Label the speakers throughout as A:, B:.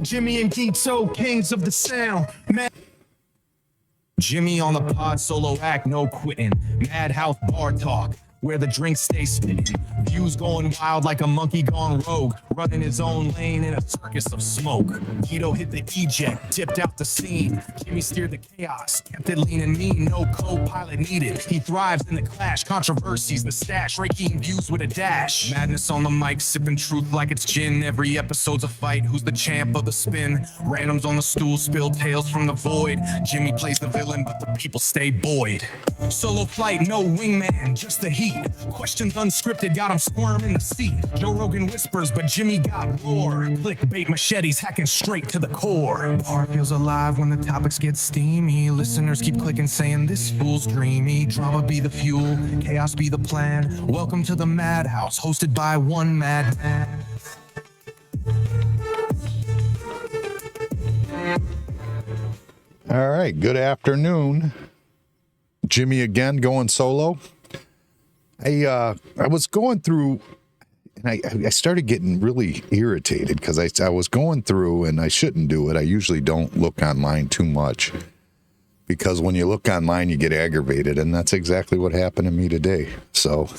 A: Jimmy and Geetso, kings of the sound. Jimmy on the pod, solo act, no quitting. MAHD House bar talk, where the drinks stay spitting. Views going wild like a monkey gone rogue, running his own lane in a circus of smoke. Guido hit the eject, dipped out the scene. Jimmy steered the chaos, kept it lean and mean, no co-pilot needed. He thrives in the clash, controversies, the stash, raking views with a dash. Madness on the mic, sipping truth like it's gin. Every episode's a fight, who's the champ of the spin? Randoms on the stool, spill tales from the void. Jimmy plays the villain, but the people stay buoyed. Solo flight, no wingman, just the heat. Questions unscripted, got him squirm in the seat. Joe Rogan whispers, but Jimmy got roar. Clickbait machetes hacking straight to the core. Bar feels alive when the topics get steamy. Listeners keep clicking saying this fool's dreamy. Drama be the fuel, chaos be the plan. Welcome to the MAHD House, hosted by one madman.
B: All right, good afternoon. Jimmy again going solo. I was going through, and I started getting really irritated because I was going through, and I shouldn't do it. I usually don't look online too much because when you look online, you get aggravated, and that's exactly what happened to me today. So,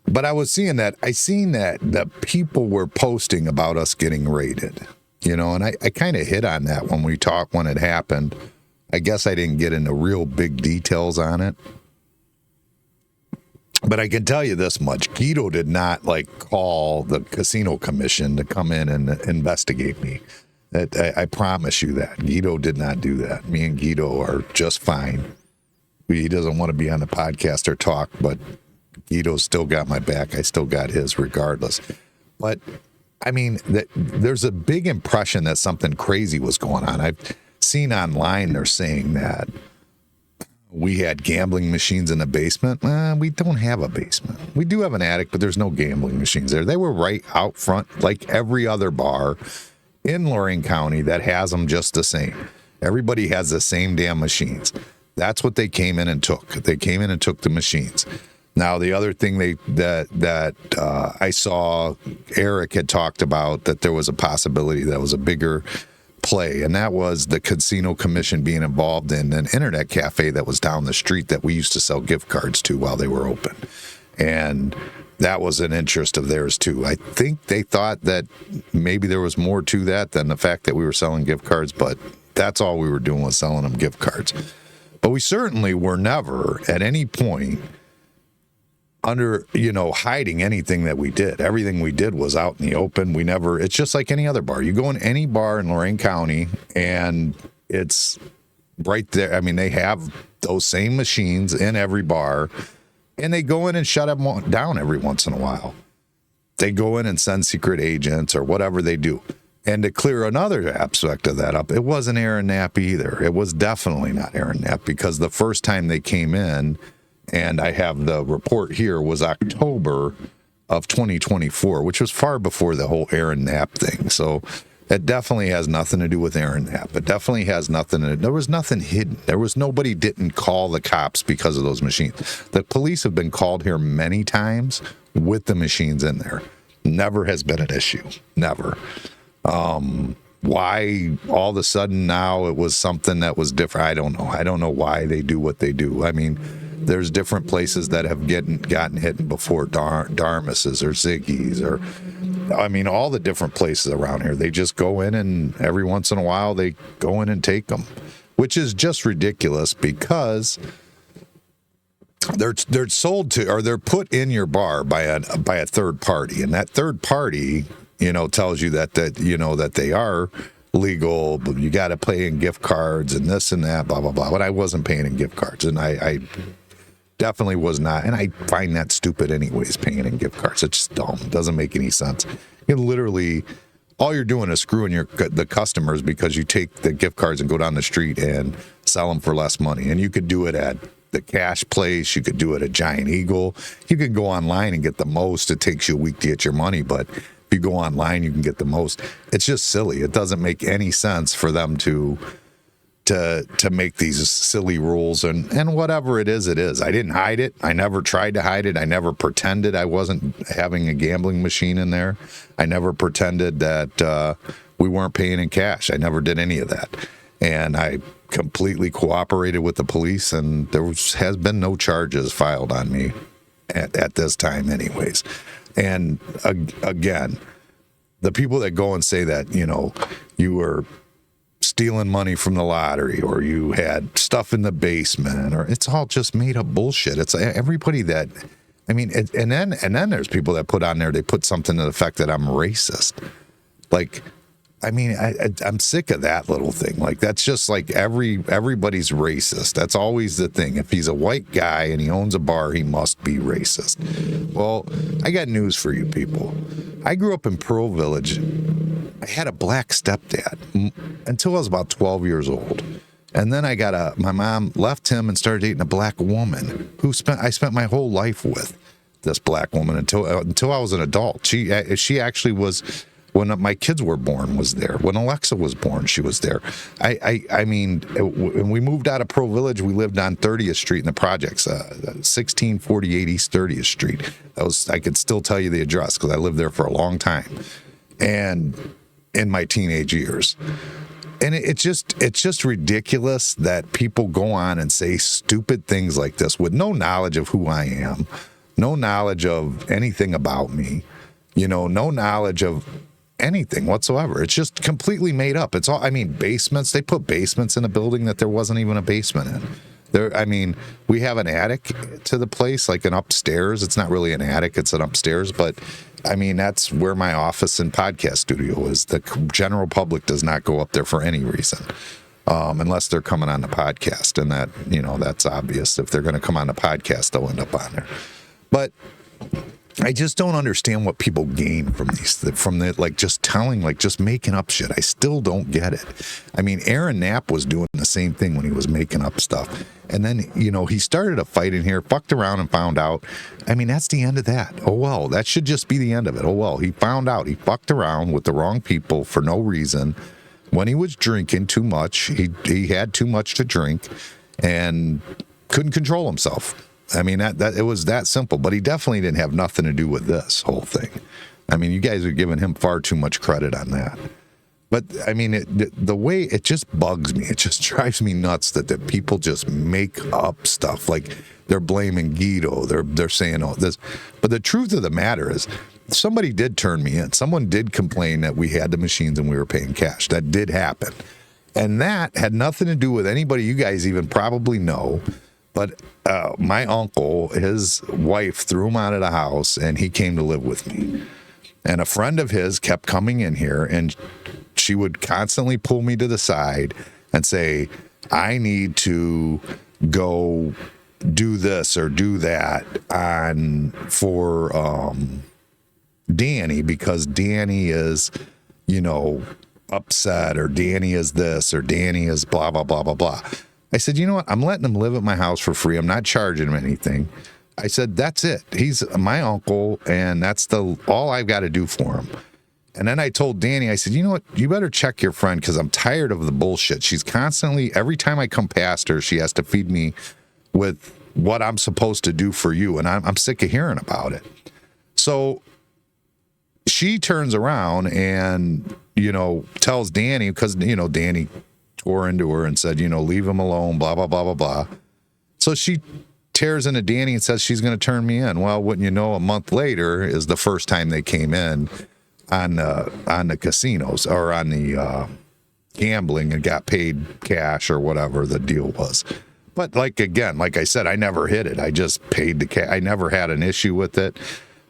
B: but I was seeing that. I seen that people were posting about us getting raided, you know, and I kind of hit on that when we talked when it happened. I guess I didn't get into real big details on it. But I can tell you this much. Guido did not call the casino commission to come in and investigate me. I promise you that. Guido did not do that. Me and Guido are just fine. He doesn't want to be on the podcast or talk, but Guido's still got my back. I still got his regardless. But, I mean, there's a big impression that something crazy was going on. I've seen online they're saying that we had gambling machines in the basement. We don't have a basement. We do have an attic, but there's no gambling machines there. They were right out front, like every other bar in Lorain County that has them just the same. Everybody has the same damn machines. That's what they came in and took. They came in and took the machines. Now, the other thing that I saw Eric had talked about, that there was a possibility that was a bigger play, and that was the casino commission being involved in an internet cafe that was down the street that we used to sell gift cards to while they were open. And that was an interest of theirs too. I think they thought that maybe there was more to that than the fact that we were selling gift cards, but that's all we were doing, was selling them gift cards. But we certainly were never at any point under, hiding anything that we did. Everything we did was out in the open. It's just like any other bar. You go in any bar in Lorain County and it's right there. I mean, they have those same machines in every bar, and they go in and shut them down every once in a while. They go in and send secret agents or whatever they do. And to clear another aspect of that up, it wasn't Aaron Knapp either. It was definitely not Aaron Knapp, because the first time they came in, and I have the report here, was October of 2024, which was far before the whole Aaron Knapp thing. So it definitely has nothing to do with Aaron Knapp. It definitely has nothing. There was nothing hidden. Nobody didn't call the cops because of those machines. The police have been called here many times with the machines in there. Never has been an issue. Never. Why all of a sudden now it was something that was different? I don't know. I don't know why they do what they do. I mean, there's different places that have gotten hit before, Darmus's or Ziggy's, or, I mean, all the different places around here. They just go in, and every once in a while they go in and take them, which is just ridiculous, because they're sold to, or they're put in your bar by a third party, and that third party, tells you that they are legal, but you got to pay in gift cards and this and that, blah blah blah. But I wasn't paying in gift cards, and I definitely was not, and I find that stupid anyways, paying in gift cards. It's just dumb. It doesn't make any sense. You literally, all you're doing is screwing the customers, because you take the gift cards and go down the street and sell them for less money. And you could do it at the cash place, you could do it at Giant Eagle, you can go online and get the most. It takes you a week to get your money, but if you go online, you can get the most. It's just silly. It doesn't make any sense for them to make these silly rules, and whatever it is, it is. I didn't hide it. I never tried to hide it. I never pretended I wasn't having a gambling machine in there. I never pretended that we weren't paying in cash. I never did any of that. And I completely cooperated with the police, and has been no charges filed on me at this time anyways. And again, the people that go and say that, you were stealing money from the lottery or you had stuff in the basement, or it's all just made up bullshit. It's everybody that, and then there's people that put on there, they put something to the effect that I'm racist. Like, I'm sick of that little thing. Like, that's just like everybody's racist. That's always the thing. If he's a white guy and he owns a bar, he must be racist. Well, I got news for you people. I grew up in Pearl Village. I had a black stepdad until I was about 12 years old. And then my mom left him and started dating a black woman who I spent my whole life with, this black woman until I was an adult. She actually was, when my kids were born, was there. When Alexa was born, she was there. When we moved out of Pearl Village, we lived on 30th Street in the projects, 1648 East 30th Street. I could still tell you the address because I lived there for a long time, and in my teenage years. And it's just ridiculous that people go on and say stupid things like this with no knowledge of who I am, no knowledge of anything about me, no knowledge of anything whatsoever. It's just completely made up. It's all, basements. They put basements in a building that there wasn't even a basement in. We have an attic to the place, like an upstairs. It's not really an attic, it's an upstairs, but that's where my office and podcast studio is. The general public does not go up there for any reason, unless they're coming on the podcast, and that, that's obvious. If they're going to come on the podcast, they'll end up on there. But I just don't understand what people gain from just making up shit. I still don't get it. Aaron Knapp was doing the same thing when he was making up stuff. And then, he started a fight in here, fucked around and found out. That's the end of that. Oh, well, that should just be the end of it. Oh, well, he found out he fucked around with the wrong people for no reason. When he was drinking too much, he had too much to drink and couldn't control himself. That it was that simple, but he definitely didn't have nothing to do with this whole thing. You guys are giving him far too much credit on that. But the way it just bugs me, it just drives me nuts that people just make up stuff. Like, they're blaming Guido, they're saying all this. But the truth of the matter is, somebody did turn me in. Someone did complain that we had the machines and we were paying cash. That did happen, and that had nothing to do with anybody you guys even probably know. But my uncle, his wife threw him out of the house, and he came to live with me. And a friend of his kept coming in here, and she would constantly pull me to the side and say, I need to go do this or do that for Danny, because Danny is, upset, or Danny is this, or Danny is blah, blah, blah, blah, blah. I said, you know what? I'm letting him live at my house for free. I'm not charging him anything. I said, that's it. He's my uncle, and that's all I've got to do for him. And then I told Danny, I said, you know what? You better check your friend, because I'm tired of the bullshit. She's constantly, every time I come past her, she has to feed me with what I'm supposed to do for you, and I'm sick of hearing about it. So she turns around and, tells Danny, because, Danny tore into her and said, leave him alone, blah, blah, blah, blah, blah. So she tears into Danny and says she's going to turn me in. Well, wouldn't you know, a month later is the first time they came in on the casinos, or on the gambling, and got paid cash or whatever the deal was. But like I said, I never hid it. I just paid the cash. I never had an issue with it.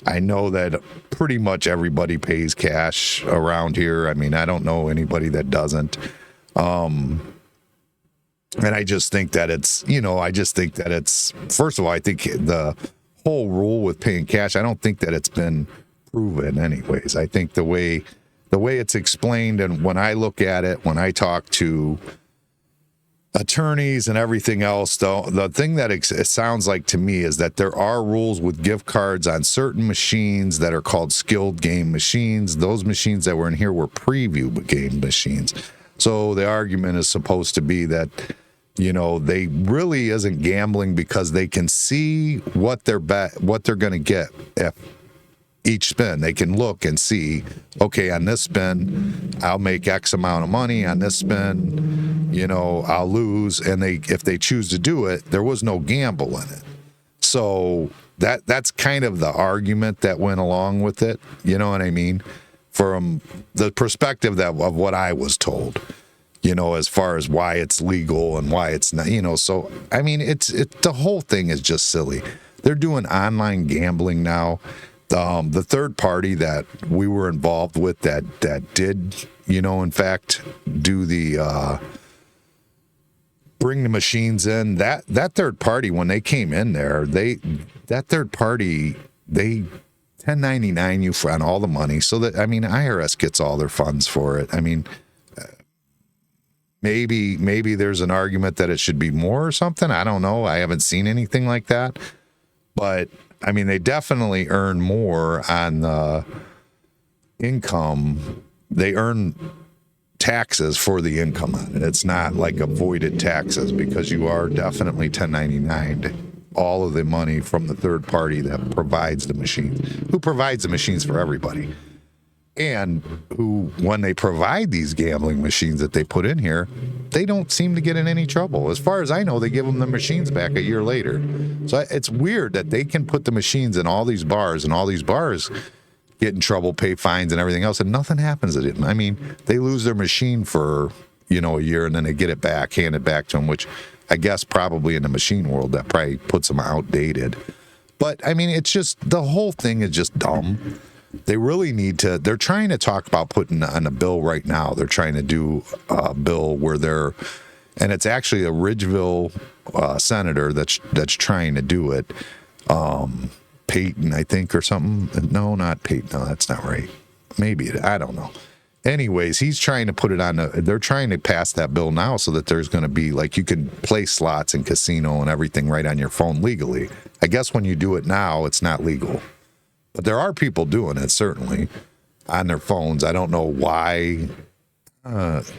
B: I know that pretty much everybody pays cash around here. I don't know anybody that doesn't. And I just think that it's, first of all, I think the whole rule with paying cash, I don't think that it's been proven anyways. I think the way it's explained, and when I look at it, when I talk to attorneys and everything else, though, the thing that it sounds like to me is that there are rules with gift cards on certain machines that are called skilled game machines. Those machines that were in here were preview game machines. So the argument is supposed to be that, they really isn't gambling, because they can see what they're going to get each spin. They can look and see, okay, on this spin, I'll make X amount of money. On this spin, I'll lose. And if they choose to do it, there was no gamble in it. So that's kind of the argument that went along with it. You know what I mean? From the perspective of what I was told, as far as why it's legal and why it's not, so, I mean, the whole thing is just silly. They're doing online gambling now. The third party that we were involved with that did, in fact, do the, bring the machines in, that third party, when they came in there, that third party, they 1099 you on all the money. So that, I mean, IRS gets all their funds for it. I mean, maybe there's an argument that it should be more or something. I don't know. I haven't seen anything like that. But, I mean, they definitely earn more on the income. They earn taxes for the income on it. It's not like avoided taxes because you are definitely 1099'd all of the money from the third party that provides the machines, who provides the machines for everybody. And who, when they provide these gambling machines that they put in here, they don't seem to get in any trouble. As far as I know, they give them the machines back a year later. So it's weird that they can put the machines in all these bars, and all these bars get in trouble, pay fines and everything else, and nothing happens to them. I mean, they lose their machine for, a year, and then they get it back, hand it back to them, which I guess probably in the machine world, that probably puts them outdated. But, I mean, it's just, the whole thing is just dumb. They really need to, they're trying to talk about putting on a bill right now. They're trying to do a bill where and it's actually a Ridgeville senator that's trying to do it. Peyton, I think, or something. No, not Peyton. No, that's not right. Maybe, I don't know. Anyways, he's trying to put it on, they're trying to pass that bill now so that there's going to be, like, you can play slots and casino and everything right on your phone legally. I guess when you do it now, it's not legal. But there are people doing it, certainly, on their phones. I don't know why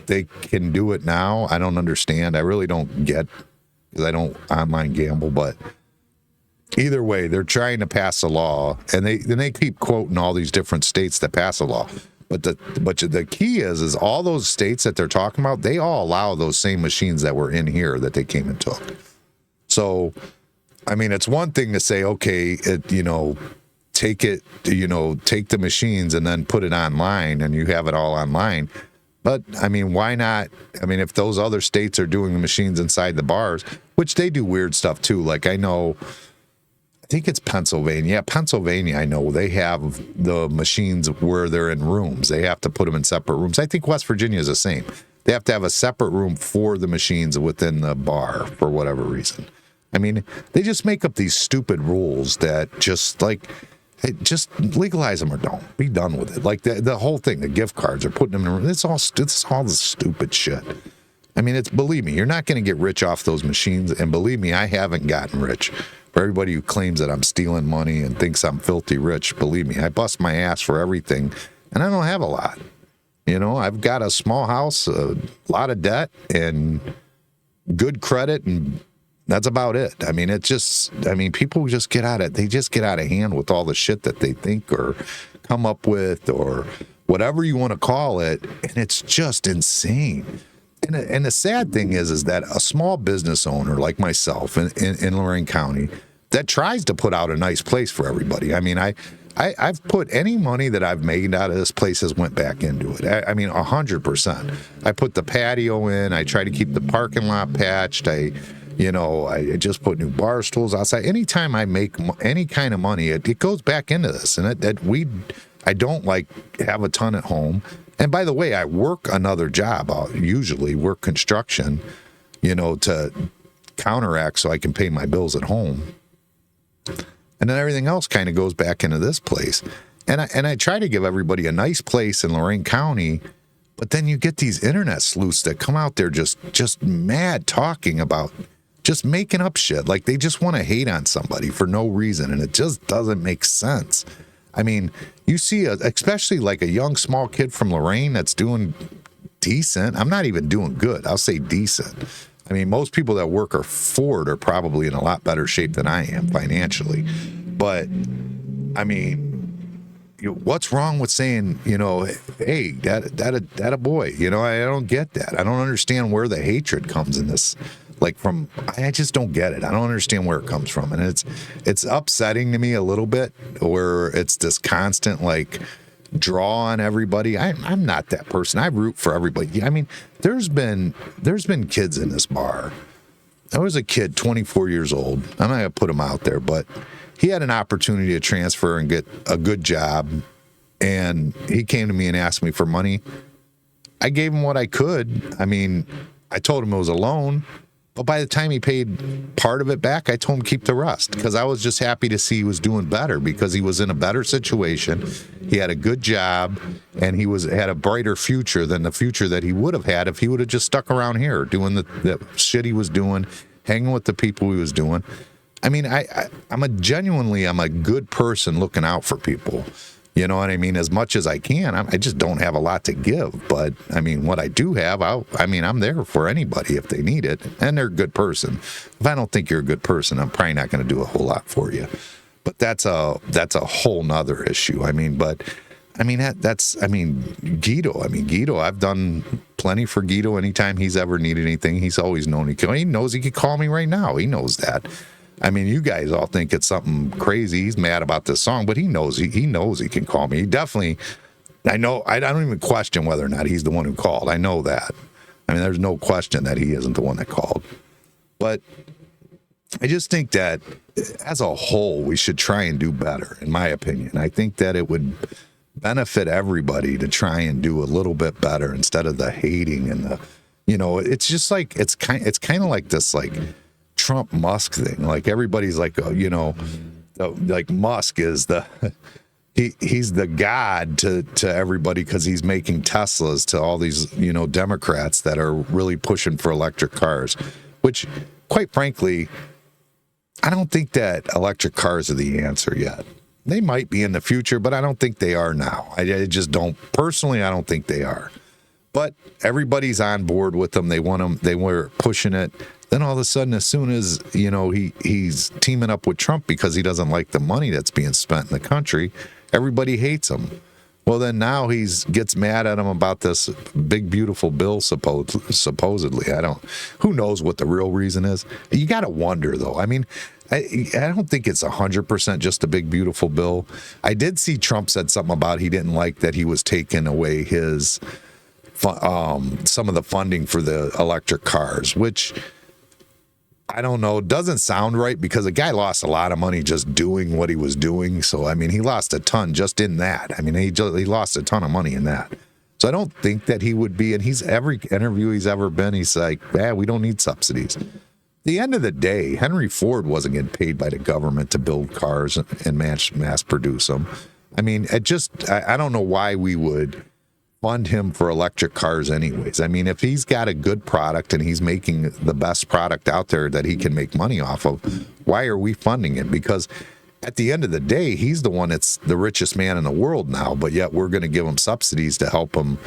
B: they can do it now. I don't understand. I really don't get, because I don't online gamble. But either way, they're trying to pass a law, and they keep quoting all these different states that pass a law. But the key is all those states that they're talking about, they all allow those same machines that were in here that they came and took. So, I mean, it's one thing to say, okay, take the machines and then put it online and you have it all online. But, I mean, why not? I mean, if those other states are doing the machines inside the bars, which they do weird stuff too. Like, I think it's Pennsylvania. Yeah, Pennsylvania, I know they have the machines where they're in rooms. They have to put them in separate rooms. I think West Virginia is the same. They have to have a separate room for the machines within the bar for whatever reason. I mean, they just make up these stupid rules that just, like, hey, just legalize them or don't. Be done with it. Like the whole thing, the gift cards are putting them in. It's all the stupid shit. I mean, believe me, you're not going to get rich off those machines. And believe me, I haven't gotten rich. For everybody who claims that I'm stealing money and thinks I'm filthy rich, believe me, I bust my ass for everything, and I don't have a lot. I've got a small house, a lot of debt, and good credit, and that's about it. I mean, people just get out of hand with all the shit that they think or come up with or whatever you want to call it, and it's just insane. And the sad thing is that a small business owner like myself in Lorain County that tries to put out a nice place for everybody. I mean, I've put any money that I've made out of this place has went back into it. I mean, 100%. I put the patio in. I try to keep the parking lot patched. I just put new bar stools outside. Anytime I make any kind of money, it goes back into this. And I don't have a ton at home. And by the way, I work another job. I'll usually work construction, to counteract so I can pay my bills at home. And then everything else kind of goes back into this place. And I try to give everybody a nice place in Lorain County, but then you get these internet sleuths that come out there just mad talking about just making up shit. Like they just want to hate on somebody for no reason, and it just doesn't make sense. I mean, you see, especially like a young, small kid from Lorain that's doing decent. I'm not even doing good. I'll say decent. I mean, most people that work at Ford are probably in a lot better shape than I am financially. But, I mean, what's wrong with saying, hey, that a boy? I don't get that. I don't understand where the hatred comes in this. I just don't get it. I don't understand where it comes from, and it's upsetting to me a little bit, where it's this constant draw on everybody. I'm not that person. I root for everybody. I mean, there's been kids in this bar. I was a kid, 24 years old. I'm not gonna put him out there, but he had an opportunity to transfer and get a good job, and he came to me and asked me for money. I gave him what I could. I mean, I told him it was a loan, but by the time he paid part of it back, I told him keep the rest, because I was just happy to see he was doing better, because he was in a better situation. He had a good job, and he had a brighter future than the future that he would have had if he would have just stuck around here doing the shit he was doing, hanging with the people he was doing. I mean, I'm a good person looking out for people. You know what I mean? As much as I can. I just don't have a lot to give. But, I mean, what I do have, I'm there for anybody if they need it. And they're a good person. If I don't think you're a good person, I'm probably not going to do a whole lot for you. But that's a whole nother issue. Guido. Guido, I've done plenty for Guido anytime he's ever needed anything. He's always known he knows he could call me right now. He knows that. I mean, you guys all think it's something crazy. He's mad about this song, but he knows he can call me. He definitely, I know, I don't even question whether or not he's the one who called. I know that. I mean, there's no question that he isn't the one that called. But I just think that as a whole, we should try and do better, in my opinion. I think that it would benefit everybody to try and do a little bit better instead of the hating and the, it's just like, it's kind of like this, Trump Musk thing. Everybody's Musk is he's the god to everybody, because he's making Teslas to all these Democrats that are really pushing for electric cars, which quite frankly, I don't think that electric cars are the answer yet. They might be in the future, but I don't think they are now. I just don't personally. I don't think they are. But everybody's on board with them. They want them. They were pushing it. Then all of a sudden, as soon as, he's teaming up with Trump because he doesn't like the money that's being spent in the country, everybody hates him. Well, then now gets mad at him about this big, beautiful bill, supposedly. Who knows what the real reason is? You got to wonder, though. I mean, I don't think it's 100% just a big, beautiful bill. I did see Trump said something about he didn't like that he was taking away his some of the funding for the electric cars, which I don't know, doesn't sound right, because the guy lost a lot of money just doing what he was doing. So, I mean, he lost a ton just in that. I mean, he lost a ton of money in that. So I don't think that he would be, and every interview he's ever been, he's like, we don't need subsidies. At the end of the day, Henry Ford wasn't getting paid by the government to build cars and mass produce them. I mean, I don't know why we would fund him for electric cars anyways. I mean, if he's got a good product and he's making the best product out there that he can make money off of, why are we funding it? Because at the end of the day, he's the one that's the richest man in the world now, but yet we're going to give him subsidies to help him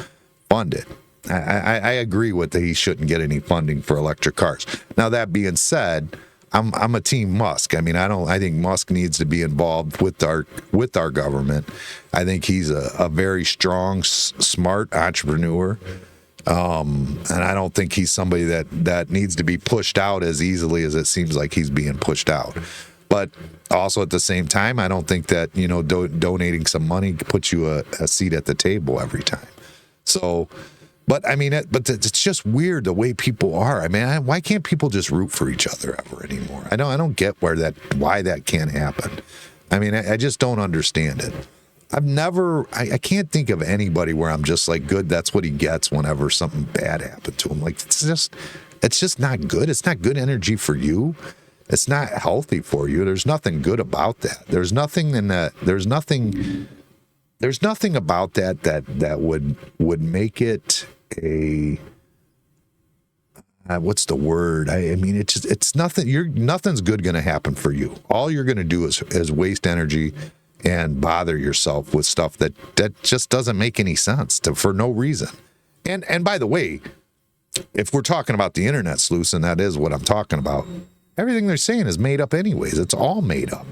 B: fund it. I agree with that he shouldn't get any funding for electric cars. Now, that being said, I'm a team Musk. I mean, I think Musk needs to be involved with our government. I think he's a very strong, smart entrepreneur. And I don't think he's somebody that needs to be pushed out as easily as it seems like he's being pushed out. But also at the same time, I don't think that, donating some money puts you a seat at the table every time. So, but I mean, it's just weird the way people are. I mean, why can't people just root for each other ever anymore? I don't get why that can't happen. I mean, I just don't understand it. I can't think of anybody where I'm just like, good, that's what he gets whenever something bad happened to him. Like, it's just not good. It's not good energy for you. It's not healthy for you. There's nothing good about that. There's nothing in that. There's nothing about that would make it a what's the word? I mean, it's nothing. Nothing's good going to happen for you. All you're going to do is waste energy and bother yourself with stuff that just doesn't make any sense for no reason. And by the way, if we're talking about the internet sleuths, and that is what I'm talking about, everything they're saying is made up anyways. It's all made up.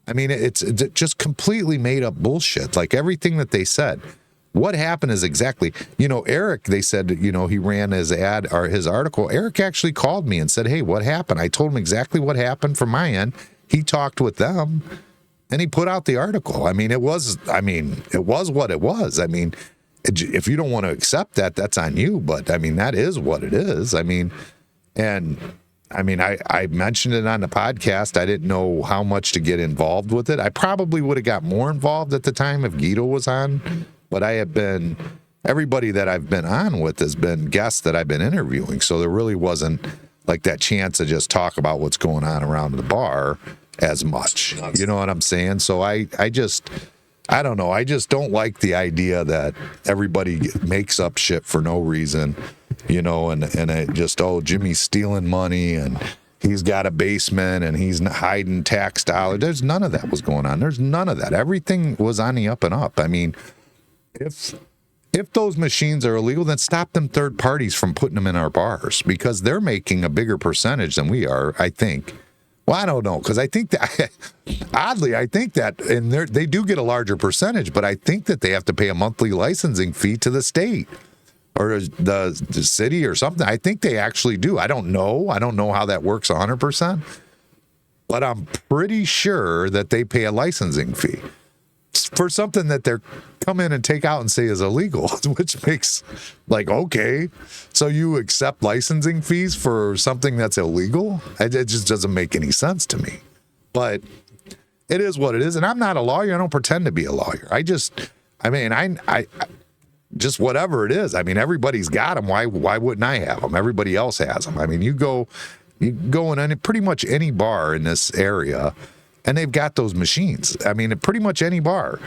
B: I mean, it's just completely made up bullshit. Like everything that they said. What happened is exactly, Eric, they said, he ran his ad or his article. Eric actually called me and said, hey, what happened? I told him exactly what happened from my end. He talked with them and he put out the article. I mean, it was what it was. I mean, if you don't want to accept that, that's on you. But I mean, that is what it is. I mean, I mentioned it on the podcast. I didn't know how much to get involved with it. I probably would have got more involved at the time if Guido was on. But everybody that I've been on with has been guests that I've been interviewing. So there really wasn't like that chance to just talk about what's going on around the bar as much. You know what I'm saying? So I don't know. I just don't like the idea that everybody makes up shit for no reason, and it just, Jimmy's stealing money and he's got a basement and he's hiding tax dollars. There's none of that was going on. There's none of that. Everything was on the up and up. I mean, if those machines are illegal, then stop them third parties from putting them in our bars because they're making a bigger percentage than we are, I think. Well, I don't know, because I think that, oddly, I think that, and they do get a larger percentage, but I think that they have to pay a monthly licensing fee to the state or the city or something. I think they actually do. I don't know. I don't know how that works 100%, but I'm pretty sure that they pay a licensing fee for something that they're come in and take out and say is illegal, which makes okay, so you accept licensing fees for something that's illegal? It just doesn't make any sense to me. But it is what it is, and I'm not a lawyer. I don't pretend to be a lawyer. I just whatever it is. I mean, everybody's got them. Why wouldn't I have them? Everybody else has them. I mean, you go in pretty much any bar in this area, and they've got those machines. I mean, at pretty much any bar.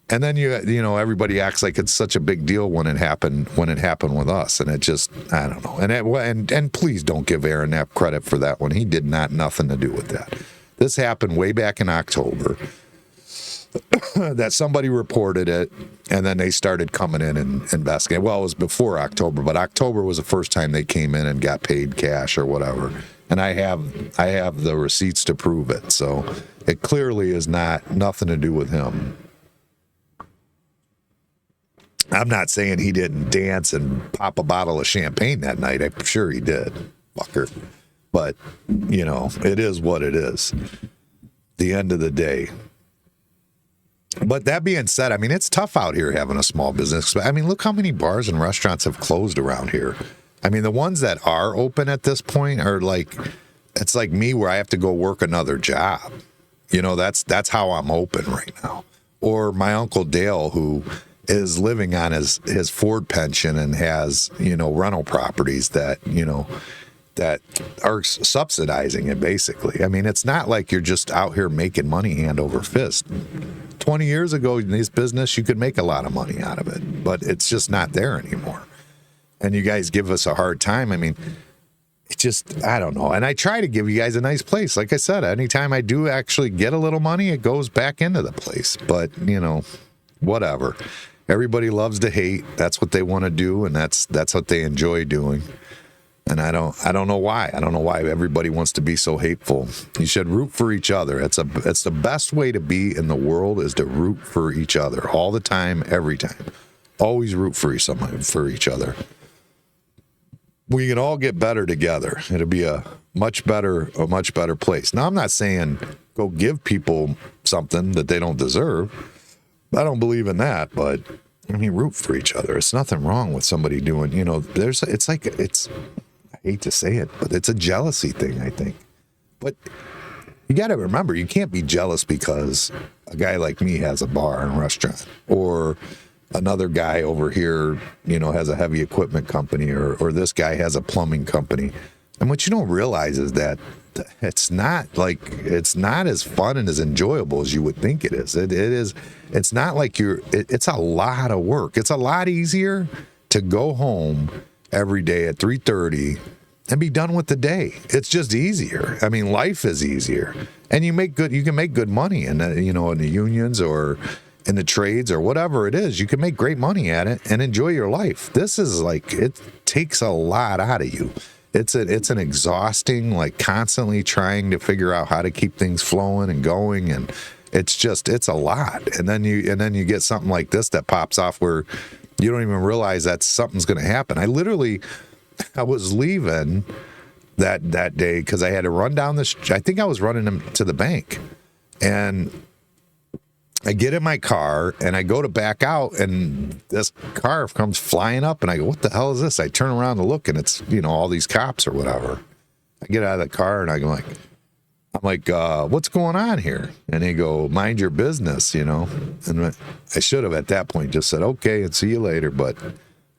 B: And then everybody acts like it's such a big deal when it happened with us, and it just, I don't know. And please don't give Aaron Knapp credit for that one. He did nothing to do with that. This happened way back in October. That somebody reported it, and then they started coming in and investigating. Well, it was before October, but October was the first time they came in and got paid cash or whatever. And I have the receipts to prove it. So it clearly is nothing to do with him. I'm not saying he didn't dance and pop a bottle of champagne that night. I'm sure he did, fucker. But, it is what it is. The end of the day. But that being said, I mean, it's tough out here having a small business. I mean, look how many bars and restaurants have closed around here. I mean, the ones that are open at this point are it's like me where I have to go work another job. That's how I'm open right now. Or my Uncle Dale, who is living on his Ford pension and has, rental properties that are subsidizing it, basically. I mean, it's not like you're just out here making money hand over fist. 20 years ago in this business, you could make a lot of money out of it, but it's just not there anymore. And you guys give us a hard time. I mean, it just, I don't know. And I try to give you guys a nice place. Like I said, anytime I do actually get a little money, it goes back into the place. But, whatever. Everybody loves to hate. That's what they want to do, and that's what they enjoy doing. And I don't know why. I don't know why everybody wants to be so hateful. You should root for each other. It's the best way to be in the world is to root for each other all the time, every time. Always root for each other. We can all get better together. It'll be a much better place. Now, I'm not saying go give people something that they don't deserve. I don't believe in that, but I mean, root for each other. It's nothing wrong with somebody doing, I hate to say it, but it's a jealousy thing, I think. But you got to remember, you can't be jealous because a guy like me has a bar and restaurant, or another guy over here, has a heavy equipment company, or this guy has a plumbing company. And what you don't realize is that it's not as fun and as enjoyable as you would think it is. It's not like it's a lot of work. It's a lot easier to go home every day at 3:30 and be done with the day. It's just easier. I mean, life is easier, and you can make good money in the unions or in the trades or whatever it is. You can make great money at it and enjoy your life. This is it takes a lot out of you. It's an exhausting, constantly trying to figure out how to keep things flowing and going, and it's a lot. And then you get something like this that pops off where you don't even realize that something's going to happen. I was leaving that day because I had to run down I think I was running them to the bank, and I get in my car and I go to back out, and this car comes flying up, and I go, what the hell is this? I turn around to look, and it's, all these cops or whatever. I get out of the car and I'm like, what's going on here? And they go, mind your business, And I should have at that point just said, okay, and see you later. But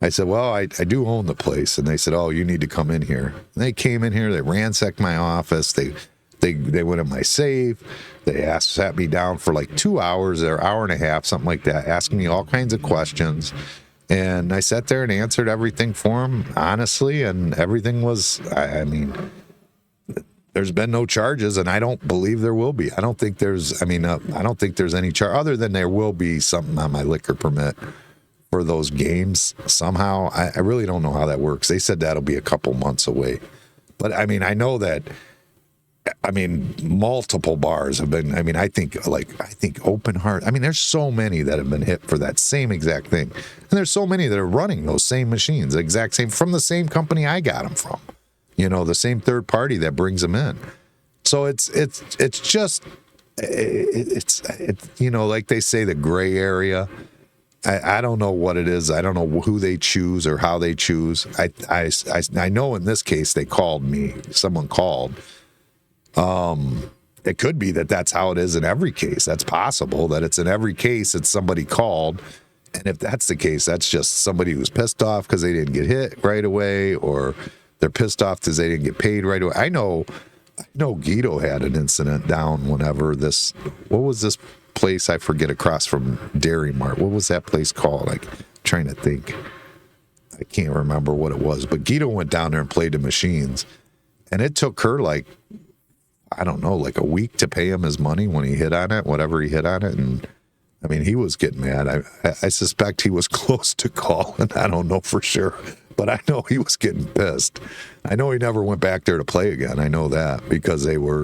B: I said, well, I do own the place. And they said, oh, you need to come in here. And they came in here, they ransacked my office, they went in my safe. They sat me down for like 2 hours or hour and a half, something like that, asking me all kinds of questions. And I sat there and answered everything for them, honestly. And everything was, I mean, there's been no charges, and I don't believe there will be. I don't think there's any charge, other than there will be something on my liquor permit for those games somehow. I really don't know how that works. They said that'll be a couple months away. But I mean, I know that, multiple bars have been, I think Open Heart. There's so many that have been hit for that same exact thing. And there's so many that are running those same machines, exact same, from the same company I got them from. The same third party that brings them in. So it's just, like they say, the gray area. I don't know what it is. I don't know who they choose or how they choose. I know in this case they called me. Someone called. It could be that that's how it is in every case. That's possible that it's in every case. It's somebody called, and if that's the case, that's just somebody who's pissed off because they didn't get hit right away, or they're pissed off because they didn't get paid right away. I know Guido had an incident down whenever what was this place? I forget, across from Dairy Mart. What was that place called? Like, trying to think. I can't remember what it was, but Guido went down there and played the machines, and it took her like a week to pay him his money when he hit on it, whatever he hit on it. And he was getting mad. I suspect he was close to calling. I don't know for sure, but I know he was getting pissed. I know he never went back there to play again. I know that because they didn't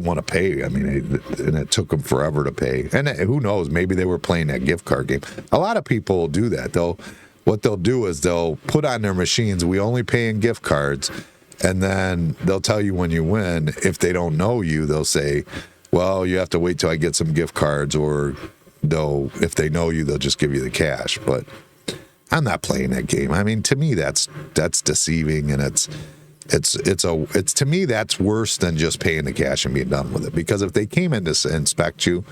B: want to pay. And it took them forever to pay. And who knows, maybe they were playing that gift card game. A lot of people do that. What they'll do is they'll put on their machines, we only pay in gift cards. And then they'll tell you when you win. If they don't know you, they'll say, well, you have to wait till I get some gift cards, or if they know you, they'll just give you the cash. But I'm not playing that game. To me, that's deceiving, and it's to me, that's worse than just paying the cash and being done with it. Because if they came in to inspect you,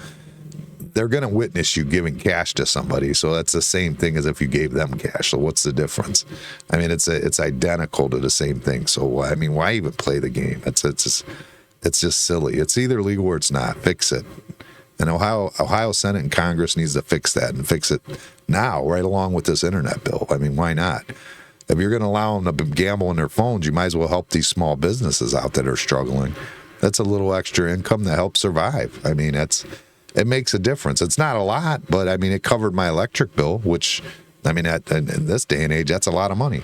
B: they're going to witness you giving cash to somebody. So that's the same thing as if you gave them cash. So what's the difference? It's identical to the same thing. So why even play the game? It's just silly. It's either legal or it's not. Fix it. And Ohio Senate and Congress needs to fix that, and fix it now, right along with this internet bill. Why not? If you're going to allow them to gamble on their phones, you might as well help these small businesses out that are struggling. That's a little extra income that helps survive. It makes a difference. It's not a lot, but it covered my electric bill, which, in this day and age, that's a lot of money.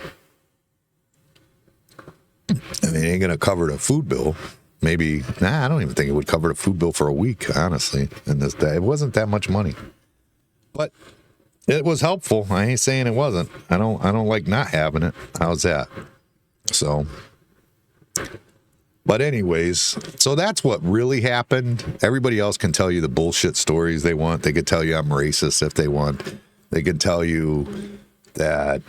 B: It ain't going to cover the food bill. Maybe, I don't even think it would cover the food bill for a week, honestly, in this day. It wasn't that much money. But it was helpful. I ain't saying it wasn't. I don't like not having it. How's that? So, but anyways, so that's what really happened. Everybody else can tell you the bullshit stories they want. They could tell you I'm racist if they want. They can tell you that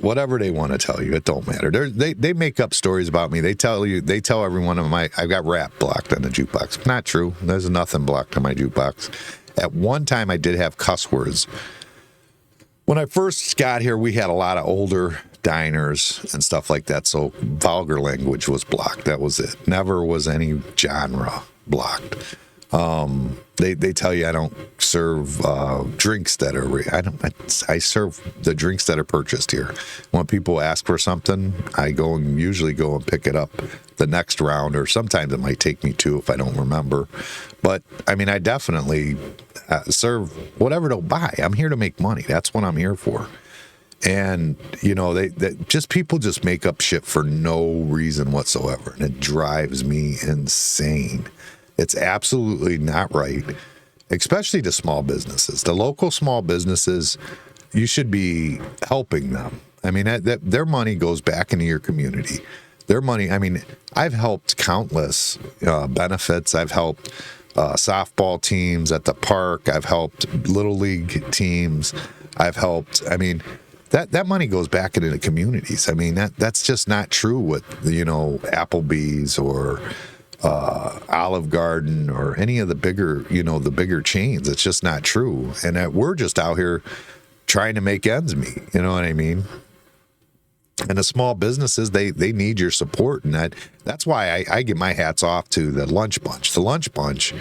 B: whatever they want to tell you, it don't matter. They make up stories about me. They tell everyone I've got rap blocked on the jukebox. Not true. There's nothing blocked on my jukebox. At one time, I did have cuss words. When I first got here, we had a lot of older diners and stuff like that, so vulgar language was blocked. That was it. Never was any genre blocked. They tell you I don't serve drinks that are I serve the drinks that are purchased here. When people ask for something, I usually go and pick it up the next round, or sometimes it might take me two if I don't remember. But I definitely serve whatever they'll buy. I'm here to make money. That's what I'm here for. And people just make up shit for no reason whatsoever, and it drives me insane. It's absolutely not right, especially to small businesses. The local small businesses, you should be helping them. I mean, their money goes back into your community. Their money, I mean, I've helped countless benefits. I've helped softball teams at the park. I've helped little league teams. I've helped, I mean, that money goes back into the communities. I mean, that's just not true with, Applebee's or Olive Garden or any of the bigger chains. It's just not true. And we're just out here trying to make ends meet. You know what I mean? And the small businesses, they need your support. And that's why I give my hats off to the Lunch Bunch. The Lunch Bunch,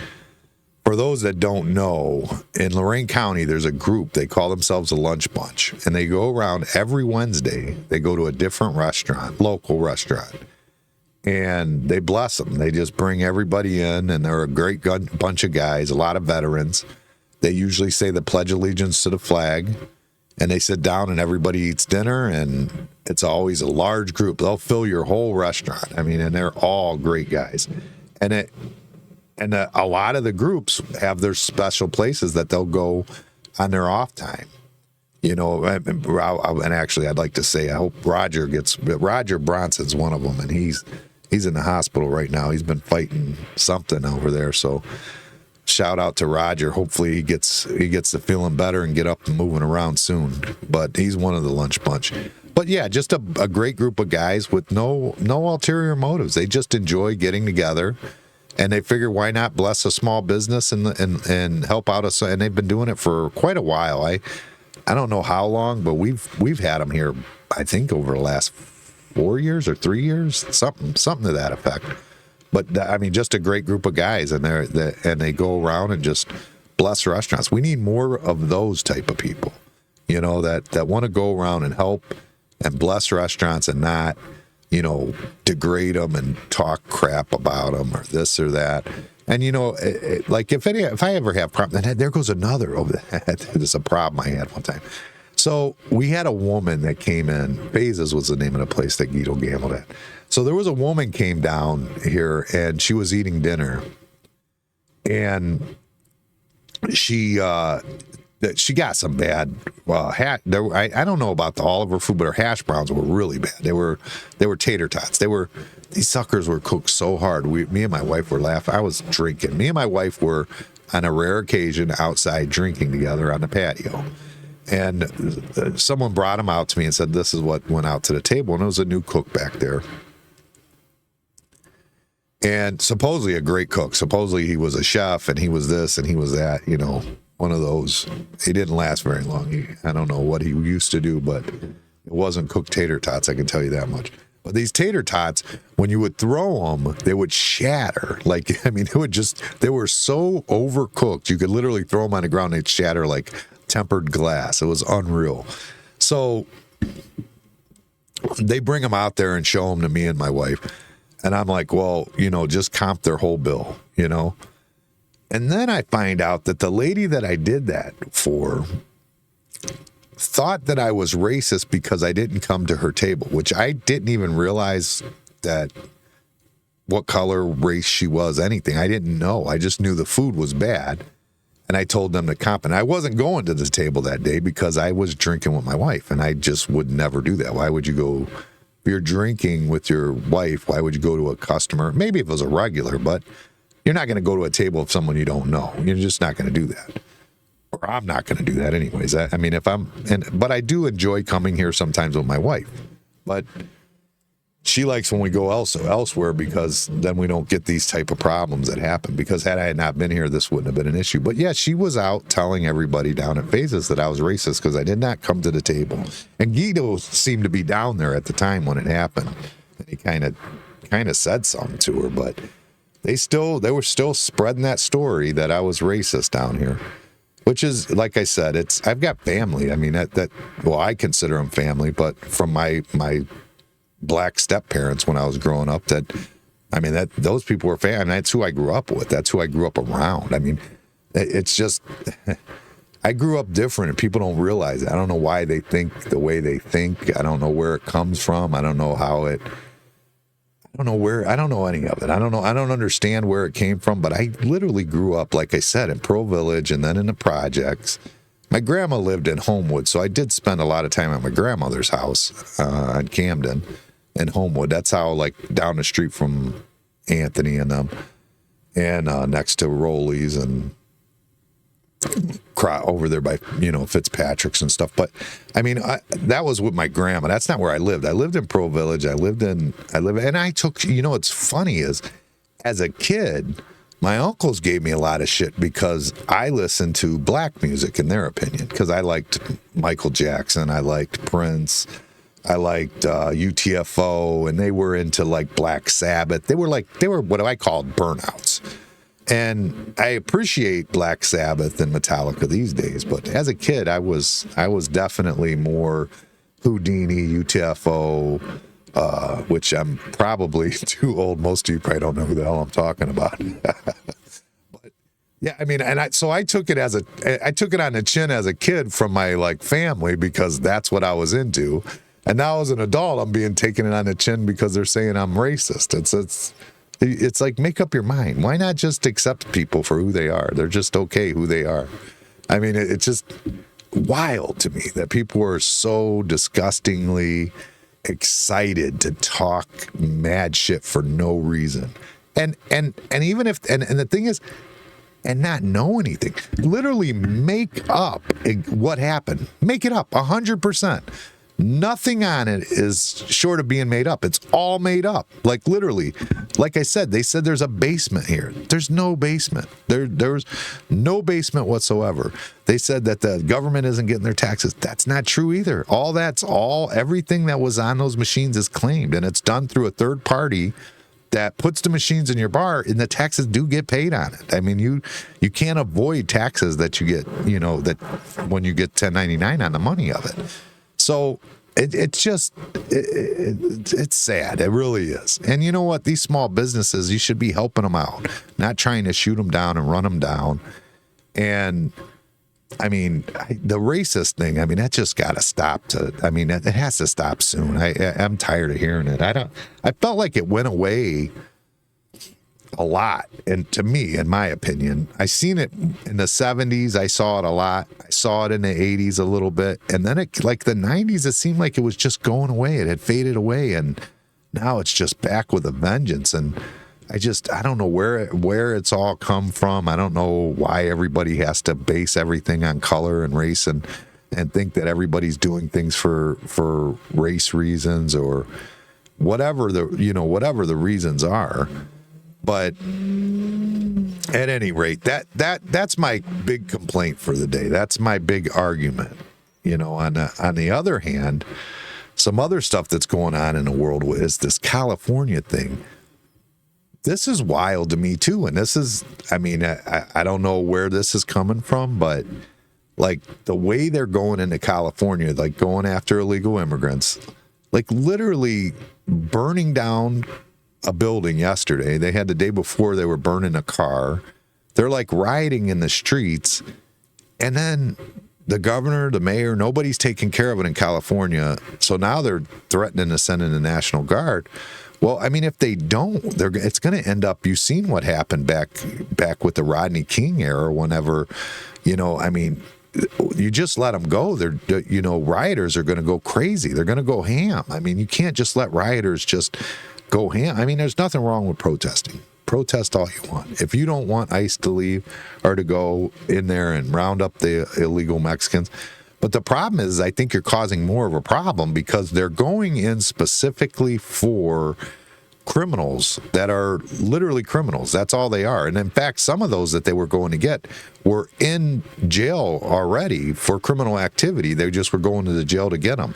B: for those that don't know, in Lorain County, there's a group. They call themselves the Lunch Bunch. And they go around every Wednesday. They go to a different restaurant, local restaurant. And they bless them. They just bring everybody in. And they're a great bunch of guys, a lot of veterans. They usually say the Pledge of Allegiance to the flag. And they sit down and everybody eats dinner, and it's always a large group. They'll fill your whole restaurant. I mean, and they're all great guys. And a lot of the groups have their special places that they'll go on their off time. And actually, I'd like to say, I hope Roger Bronson's one of them, and he's in the hospital right now. He's been fighting something over there, so shout out to Roger. Hopefully he gets to feeling better and get up and moving around soon. But he's one of the Lunch Bunch. But yeah, just a great group of guys with no ulterior motives. They just enjoy getting together, and they figure why not bless a small business and help out us. And they've been doing it for quite a while. I don't know how long, but we've had them here, I think, over the last 4 years or 3 years, something to that effect. But I mean, just a great group of guys, and they go around and just bless restaurants. We need more of those type of people, that want to go around and help and bless restaurants and not, degrade them and talk crap about them or this or that. And like if I ever have problems, and there goes another over that. There's a problem I had one time. So we had a woman that came in. Phases was the name of the place that Guido gambled at. So there was a woman came down here, and she was eating dinner, and she got some bad I don't know about all of her food, but her hash browns were really bad. They were tater tots. These suckers were cooked so hard. Me and my wife were laughing. I was drinking. Me and my wife were on a rare occasion outside drinking together on the patio. And someone brought them out to me and said, this is what went out to the table. And it was a new cook back there. And supposedly a great cook. Supposedly he was a chef, and he was this and he was that, one of those. He didn't last very long. I don't know what he used to do, but it wasn't cooked tater tots, I can tell you that much. But these tater tots, when you would throw them, they would shatter. They were so overcooked. You could literally throw them on the ground and they'd shatter like tempered glass. It was unreal. So they bring them out there and show them to me and my wife. And I'm like, well, just comp their whole bill, And then I find out that the lady that I did that for thought that I was racist because I didn't come to her table, which I didn't even realize that what color, race she was, anything. I didn't know. I just knew the food was bad. And I told them to comp. And I wasn't going to the table that day because I was drinking with my wife. And I just would never do that. Why would you go? If you're drinking with your wife, why would you go to a customer? Maybe if it was a regular, but you're not going to go to a table of someone you don't know. You're just not going to do that. Or I'm not going to do that anyways. I mean, but I do enjoy coming here sometimes with my wife. But she likes when we go elsewhere because then we don't get these type of problems that happen. Because had I not been here, this wouldn't have been an issue. But yeah, she was out telling everybody down at Phases that I was racist because I did not come to the table. And Guido seemed to be down there at the time when it happened. And he kind of said something to her, but they were still spreading that story that I was racist down here. Which is, like I said, I've got family. I mean, I consider them family, but from my black step parents when I was growing up, those people were family. I mean, that's who I grew up with. That's who I grew up around. I mean, it's just, I grew up different and people don't realize it. I don't know why they think the way they think. I don't know where it comes from. I don't know I don't know any of it. I don't understand where it came from, but I literally grew up, like I said, in Pearl Village and then in the projects. My grandma lived in Homewood, so I did spend a lot of time at my grandmother's house on Camden in Homewood. That's how, like, down the street from Anthony and them, and next to Rowley's and over there by, Fitzpatrick's and stuff. But I mean, that was with my grandma. That's not where I lived. I lived in Pearl Village. And I took, what's funny is, as a kid, my uncles gave me a lot of shit because I listened to black music, in their opinion, because I liked Michael Jackson, I liked Prince, I liked UTFO, and they were into like Black Sabbath. They were what I called burnouts. And I appreciate Black Sabbath and Metallica these days, but as a kid, I was definitely more Houdini, UTFO, which I'm probably too old. Most of you probably don't know who the hell I'm talking about. But yeah, I mean, and I took it I took it on the chin as a kid from my like family because that's what I was into, and now as an adult, I'm being taken on the chin because they're saying I'm racist. It's like, make up your mind. Why not just accept people for who they are? They're just okay who they are. I mean, it's just wild to me that people are so disgustingly excited to talk mad shit for no reason. And even if, and the thing is, and not know anything. Literally make up what happened. Make it up 100%. Nothing on it is short of being made up. It's all made up. Like literally, like I said, they said there's a basement here. There's no basement. There's no basement whatsoever. They said that the government isn't getting their taxes. That's not true either. Everything that was on those machines is claimed, and it's done through a third party that puts the machines in your bar, and the taxes do get paid on it. I mean, you can't avoid taxes that you get, that when you get 1099 on the money of it. So it's sad. It really is. And you know what? These small businesses, you should be helping them out, not trying to shoot them down and run them down. And I mean, the racist thing, I mean, that just got to stop. It has to stop soon. I'm tired of hearing it. I felt like it went away a lot. And to me, in my opinion, I seen it in the 70s. I saw it a lot. I saw it in the 80s a little bit. And then like the 90s, it seemed like it was just going away. It had faded away. And now it's just back with a vengeance. And I don't know where it's all come from. I don't know why everybody has to base everything on color and race and think that everybody's doing things for race reasons or whatever the reasons are. But at any rate, that's my big complaint for the day. That's my big argument. On the other hand, some other stuff that's going on in the world is this California thing. This is wild to me too. And this is, I don't know where this is coming from, but like the way they're going into California, like going after illegal immigrants, like literally burning down a building yesterday. They had the day before they were burning a car. They're like rioting in the streets. And then the governor, the mayor, nobody's taking care of it in California. So now they're threatening to send in the National Guard. Well, I mean, if they don't, it's going to end up, you've seen what happened back with the Rodney King era whenever, you just let them go. Rioters are going to go crazy. They're going to go ham. I mean, you can't just let rioters just go ham. I mean, there's nothing wrong with protesting. Protest all you want. If you don't want ICE to leave or to go in there and round up the illegal Mexicans. But the problem is, I think you're causing more of a problem because they're going in specifically for criminals that are literally criminals. That's all they are. And in fact, some of those that they were going to get were in jail already for criminal activity. They just were going to the jail to get them.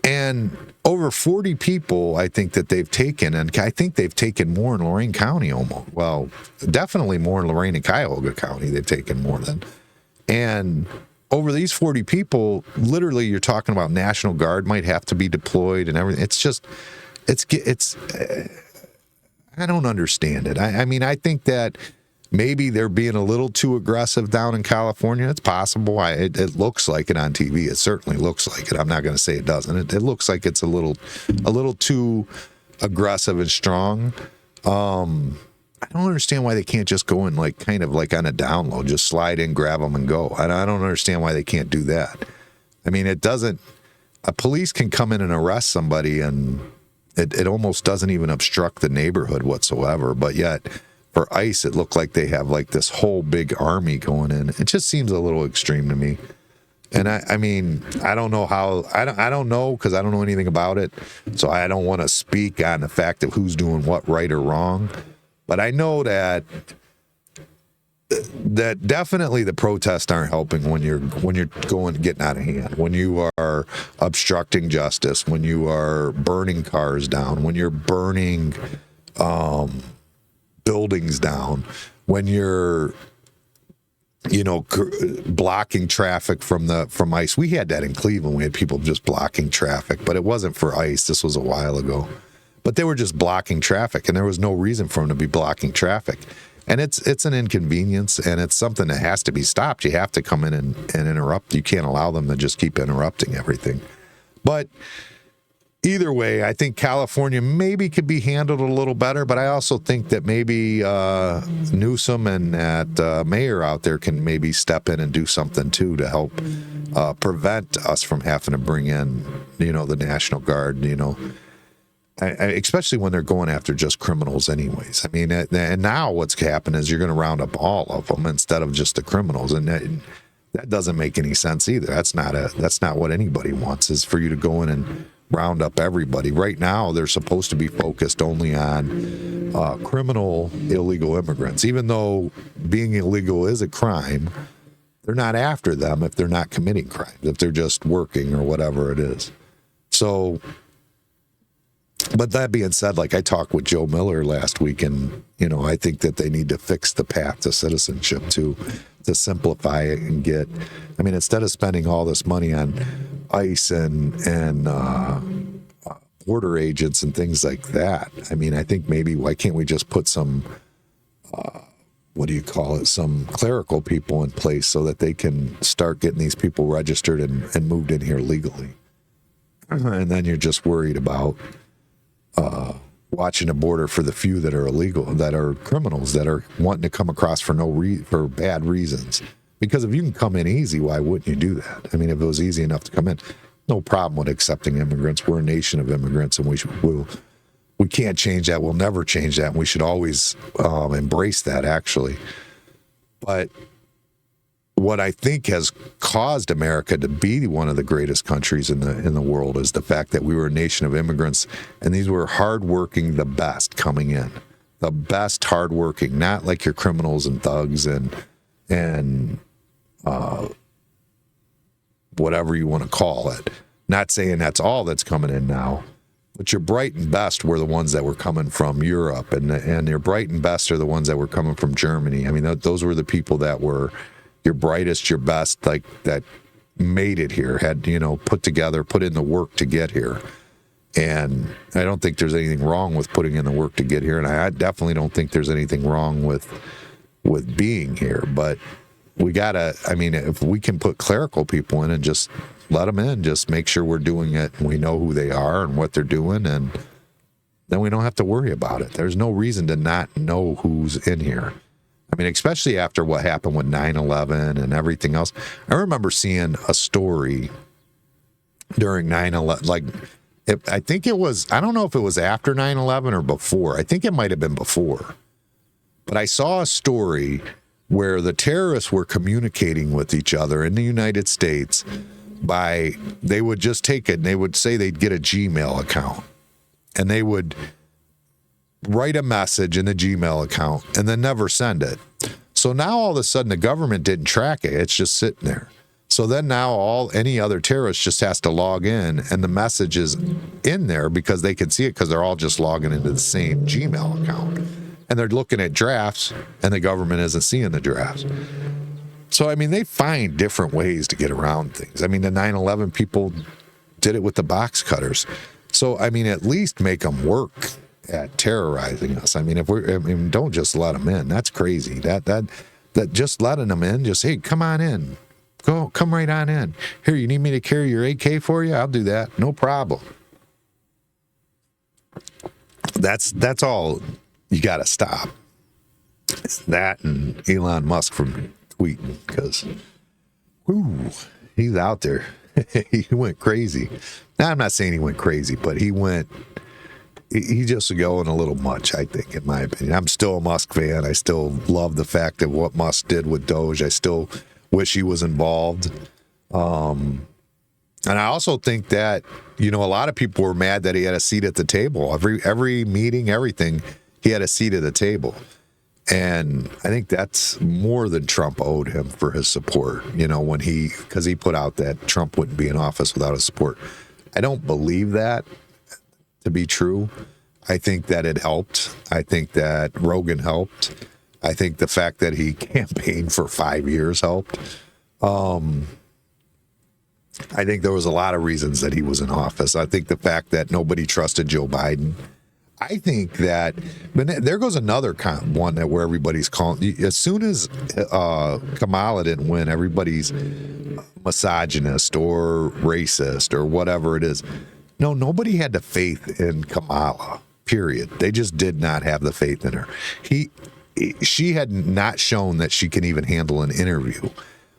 B: And over 40 people, I think that they've taken, and I think they've taken more in Lorain County almost. Well, definitely more in Lorain and Cuyahoga County. They've taken more than. And over these 40 people, literally, you're talking about National Guard might have to be deployed and everything. It's just, I don't understand it. I mean, I think that maybe they're being a little too aggressive down in California. It's possible. It looks like it on TV. It certainly looks like it. I'm not going to say it doesn't. It looks like it's a little too aggressive and strong. I don't understand why they can't just go in like kind of like on a download, just slide in, grab them and go. I don't understand why they can't do that. I mean, it doesn't, a police can come in and arrest somebody and it almost doesn't even obstruct the neighborhood whatsoever. But yet for ICE, it looked like they have like this whole big army going in. It just seems a little extreme to me. And I mean, I don't know how, I don't know because I don't know anything about it. So I don't want to speak on the fact of who's doing what right or wrong. But I know that definitely the protests aren't helping when you're getting out of hand, when you are obstructing justice, when you are burning cars down, when you're burning buildings down, when you're blocking traffic from ICE. We had that in Cleveland. We had people just blocking traffic, but it wasn't for ICE. This was a while ago. But they were just blocking traffic, and there was no reason for them to be blocking traffic. And it's an inconvenience, and it's something that has to be stopped. You have to come in and interrupt. You can't allow them to just keep interrupting everything. But either way, I think California maybe could be handled a little better, but I also think that maybe Newsom and that mayor out there can maybe step in and do something too to help prevent us from having to bring in, the National Guard, especially when they're going after just criminals anyways. I mean, and now what's happened is you're going to round up all of them instead of just the criminals. And that doesn't make any sense either. That's not what anybody wants, is for you to go in and round up everybody. Right now, they're supposed to be focused only on criminal illegal immigrants. Even though being illegal is a crime, they're not after them if they're not committing crimes, if they're just working or whatever it is. So, but that being said, like I talked with Joe Miller last week, and I think that they need to fix the path to citizenship to simplify it and get. I mean, instead of spending all this money on ICE and border agents and things like that, I mean, I think maybe why can't we just put some some clerical people in place so that they can start getting these people registered and moved in here legally, and then you're just worried about watching a border for the few that are illegal, that are criminals, that are wanting to come across for for bad reasons. Because if you can come in easy, why wouldn't you do that? I mean, if it was easy enough to come in, no problem with accepting immigrants. We're a nation of immigrants, and we can't change that. We'll never change that. And we should always embrace that, actually. But what I think has caused America to be one of the greatest countries in the world is the fact that we were a nation of immigrants, and these were hardworking, the best coming in, the best hardworking, not like your criminals and thugs and whatever you want to call it. Not saying that's all that's coming in now, but your bright and best were the ones that were coming from Europe, and your bright and best are the ones that were coming from Germany. I mean, those were the people that were your brightest, your best, like that made it here, had, put in the work to get here. And I don't think there's anything wrong with putting in the work to get here. And I definitely don't think there's anything wrong with being here. But we gotta, I mean, if we can put clerical people in and just let them in, just make sure we're doing it and we know who they are and what they're doing, and then we don't have to worry about it. There's no reason to not know who's in here. I mean, especially after what happened with 9/11 and everything else. I remember seeing a story during 9/11, like, I think it was, I don't know if it was after 9/11 or before. I think it might have been before. But I saw a story where the terrorists were communicating with each other in the United States they would just take it and they would say they'd get a Gmail account, and they would write a message in the Gmail account and then never send it. So now all of a sudden the government didn't track it. It's just sitting there. So then now any other terrorist just has to log in, and the message is in there because they can see it because they're all just logging into the same Gmail account. And they're looking at drafts, and the government isn't seeing the drafts. So, I mean, they find different ways to get around things. I mean, the 9/11 people did it with the box cutters. So, I mean, at least make them work at terrorizing us. I mean, don't just let them in. That's crazy. That just letting them in, just, hey, come on in. Come right on in. Here, you need me to carry your AK for you? I'll do that. No problem. That's all you got to stop. It's that and Elon Musk from tweeting, because he's out there. He went crazy. Now, I'm not saying he went crazy, but he just going a little much, I think, in my opinion. I'm still a Musk fan. I still love the fact of what Musk did with Doge. I still wish he was involved. And I also think that, a lot of people were mad that he had a seat at the table. Every meeting, everything, he had a seat at the table. And I think that's more than Trump owed him for his support, because he put out that Trump wouldn't be in office without his support. I don't believe that to be true. I think that it helped. I think that Rogan helped. I think the fact that he campaigned for 5 years helped. I think there was a lot of reasons that he was in office. I think the fact that nobody trusted Joe Biden. I think that, but there goes another one that where everybody's calling. As soon as Kamala didn't win, everybody's misogynist or racist or whatever it is. No, nobody had the faith in Kamala, period. They just did not have the faith in her. She had not shown that she can even handle an interview.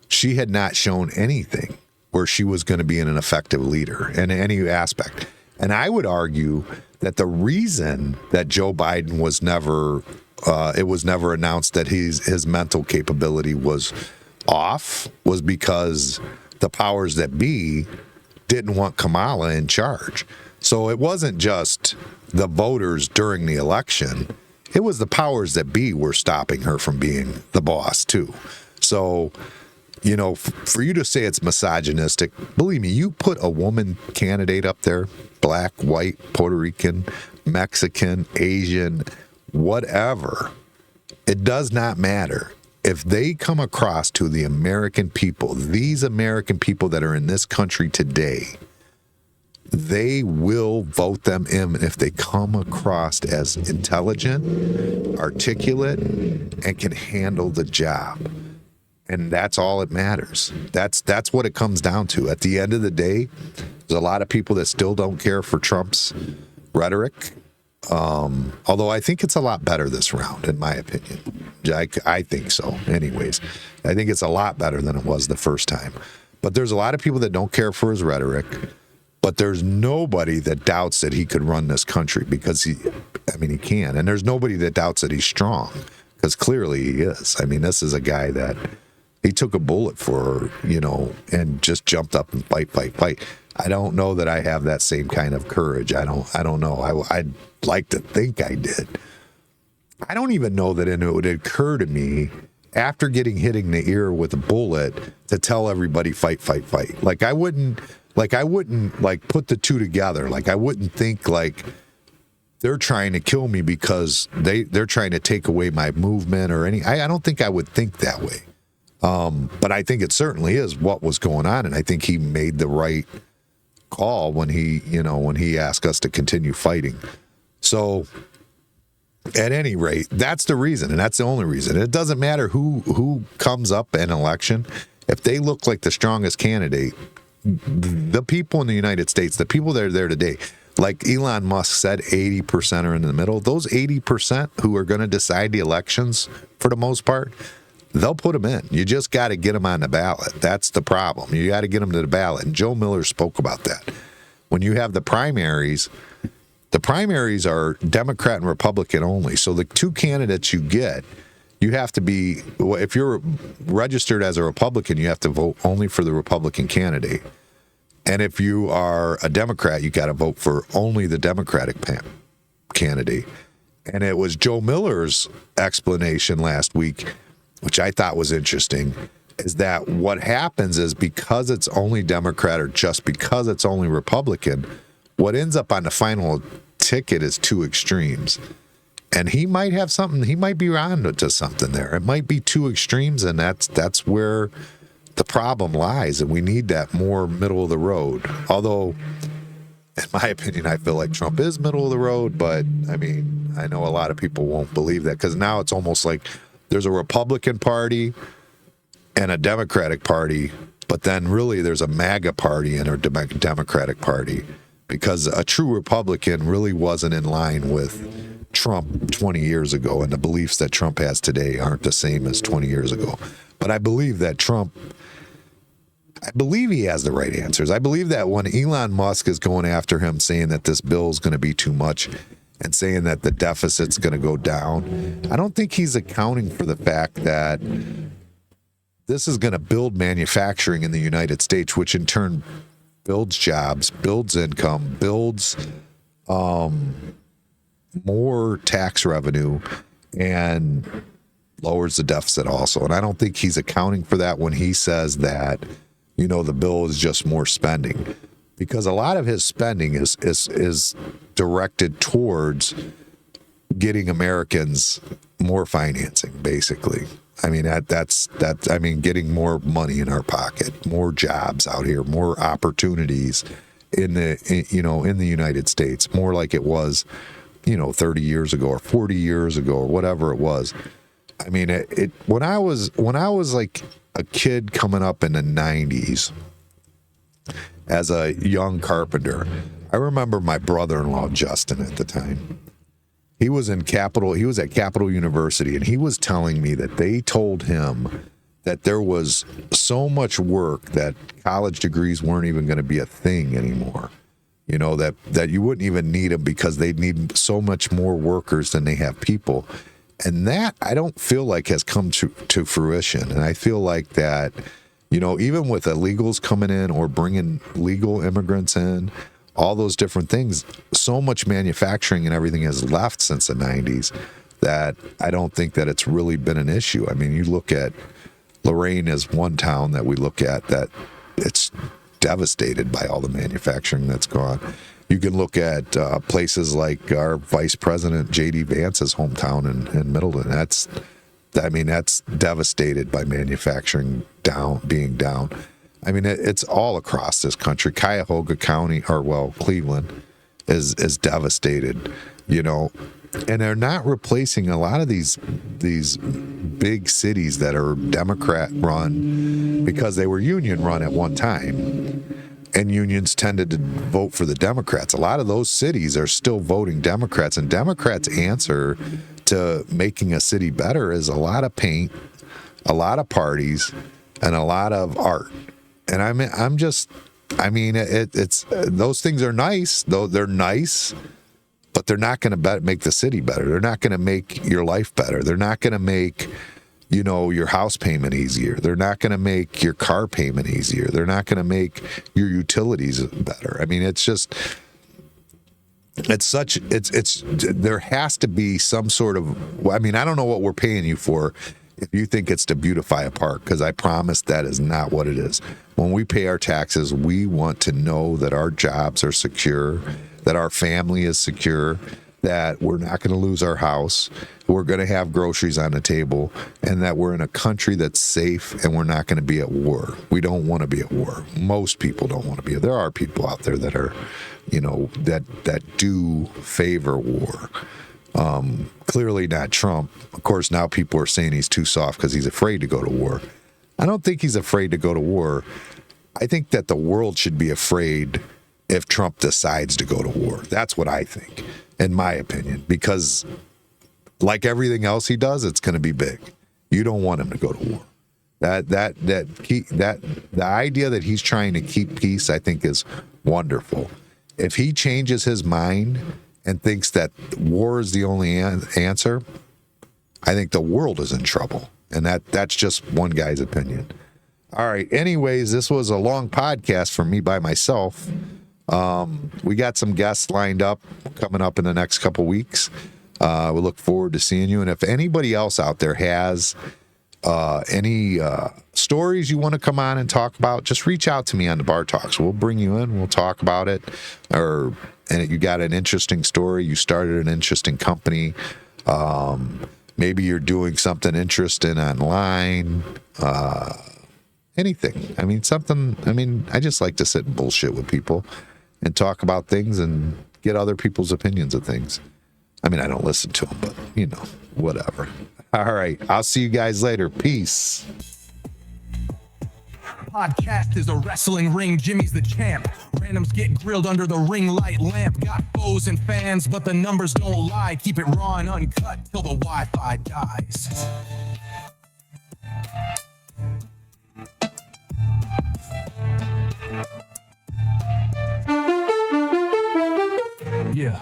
B: She had not shown anything where she was going to be an effective leader in any aspect. And I would argue that the reason that Joe Biden was never, it was never announced that his mental capability was off was because the powers that be didn't want Kamala in charge. So it wasn't just the voters during the election. It was the powers that be were stopping her from being the boss too. So, for you to say it's misogynistic, believe me, you put a woman candidate up there, black, white, Puerto Rican, Mexican, Asian, whatever, it does not matter. If they come across to the American people, these American people that are in this country today, they will vote them in if they come across as intelligent, articulate, and can handle the job. And that's all that matters. That's what it comes down to. At the end of the day, there's a lot of people that still don't care for Trump's rhetoric. Although I think it's a lot better this round, in my opinion. I think so. Anyways, I think it's a lot better than it was the first time. But there's a lot of people that don't care for his rhetoric. But there's nobody that doubts that he could run this country because he can. And there's nobody that doubts that he's strong because clearly he is. This is a guy that he took a bullet for, and just jumped up and fight. I don't know that I have that same kind of courage. I don't know. I'd like to think I did. I don't even know that it would occur to me after getting hit in the ear with a bullet to tell everybody fight. Like I wouldn't put the two together. Like I wouldn't think like they're trying to kill me because they're trying to take away my movement or any. I don't think I would think that way. But I think it certainly is what was going on, and I think he made the right call when he asked us to continue fighting. So, at any rate, that's the reason, and that's the only reason. It doesn't matter who comes up in an election. If they look like the strongest candidate, the people in the United States, the people that are there today, like Elon Musk said, 80% are in the middle. Those 80% who are going to decide the elections, for the most part, they'll put them in. You just got to get them on the ballot. That's the problem. You got to get them to the ballot. And Joe Miller spoke about that. When you have the primaries are Democrat and Republican only. So the two candidates you get, you have to be, if you're registered as a Republican, you have to vote only for the Republican candidate. And if you are a Democrat, you got to vote for only the Democratic candidate. And it was Joe Miller's explanation last week, which I thought was interesting, is that what happens is because it's only Democrat or just because it's only Republican, what ends up on the final ticket is two extremes. And he might have something, he might be on to something there. It might be two extremes, and that's where the problem lies, and we need that more middle of the road. Although, in my opinion, I feel like Trump is middle of the road, but I know a lot of people won't believe that because now it's almost like there's a Republican Party and a Democratic Party, but then really there's a MAGA Party and a Democratic Party. because a true Republican really wasn't in line with Trump 20 years ago, and the beliefs that Trump has today aren't the same as 20 years ago. But I believe that I believe he has the right answers. I believe that when Elon Musk is going after him, saying that this bill is going to be too much and saying that the deficit's going to go down, I don't think he's accounting for the fact that this is going to build manufacturing in the United States, which in turn builds jobs, builds income, builds more tax revenue, and lowers the deficit also. And I don't think he's accounting for that when he says that, the bill is just more spending, because a lot of his spending is directed towards getting Americans more financing, basically. I mean, that's getting more money in our pocket, more jobs out here, more opportunities in the United States, more like it was, 30 years ago or 40 years ago or whatever it was. I mean, when I was like a kid coming up in the 90s as a young carpenter, I remember my brother-in-law, Justin, at the time. He was at Capital University, and he was telling me that they told him that there was so much work that college degrees weren't even going to be a thing anymore. That you wouldn't even need them because they'd need so much more workers than they have people. And that, I don't feel like, has come to fruition. And I feel like that, even with illegals coming in or bringing legal immigrants in, all those different things, so much manufacturing and everything has left since the 90s that I don't think that it's really been an issue. I mean, you look at Lorain as one town that we look at that it's devastated by all the manufacturing that's gone. You can look at places like our Vice President J.D. Vance's hometown in Middleton. That's devastated by manufacturing being down. I mean, it's all across this country. Cuyahoga County, Cleveland, is devastated. And they're not replacing a lot of these big cities that are Democrat run because they were union run at one time. And unions tended to vote for the Democrats. A lot of those cities are still voting Democrats, and Democrats' answer to making a city better is a lot of paint, a lot of parties, and a lot of art. And it's those things are nice, though they're nice, but they're not going to make the city better. They're not going to make your life better. They're not going to make your house payment easier. They're not going to make your car payment easier. They're not going to make your utilities better. I mean, there has to be some sort of, I don't know what we're paying you for if you think it's to beautify a park, because I promise that is not what it is. When we pay our taxes, we want to know that our jobs are secure, that our family is secure, that we're not going to lose our house, we're going to have groceries on the table, and that we're in a country that's safe and we're not going to be at war. We don't want to be at war. Most people don't want to be. There are people out there that are, that do favor war. Clearly not Trump. Of course, now people are saying he's too soft because he's afraid to go to war. I don't think he's afraid to go to war. I think that the world should be afraid if Trump decides to go to war. That's what I think, in my opinion, because like everything else he does, it's going to be big. You don't want him to go to war. The idea that he's trying to keep peace, I think, is wonderful. If he changes his mind and thinks that war is the only answer, I think the world is in trouble. And that's just one guy's opinion. All right. Anyways, this was a long podcast for me by myself. We got some guests lined up coming up in the next couple weeks. We look forward to seeing you. And if anybody else out there has any stories you want to come on and talk about, just reach out to me on the Bar Talks. We'll bring you in. We'll talk about it. And you got an interesting story. You started an interesting company. Maybe you're doing something interesting online. Anything. I just like to sit and bullshit with people and talk about things and get other people's opinions of things. I don't listen to them, but, whatever. All right. I'll see you guys later. Peace.
A: podcast is a wrestling ring. Jimmy's the champ. Randoms get grilled under the ring light lamp. Got foes and fans, but the numbers don't lie. Keep it raw and uncut till the Wi-Fi dies. Yeah.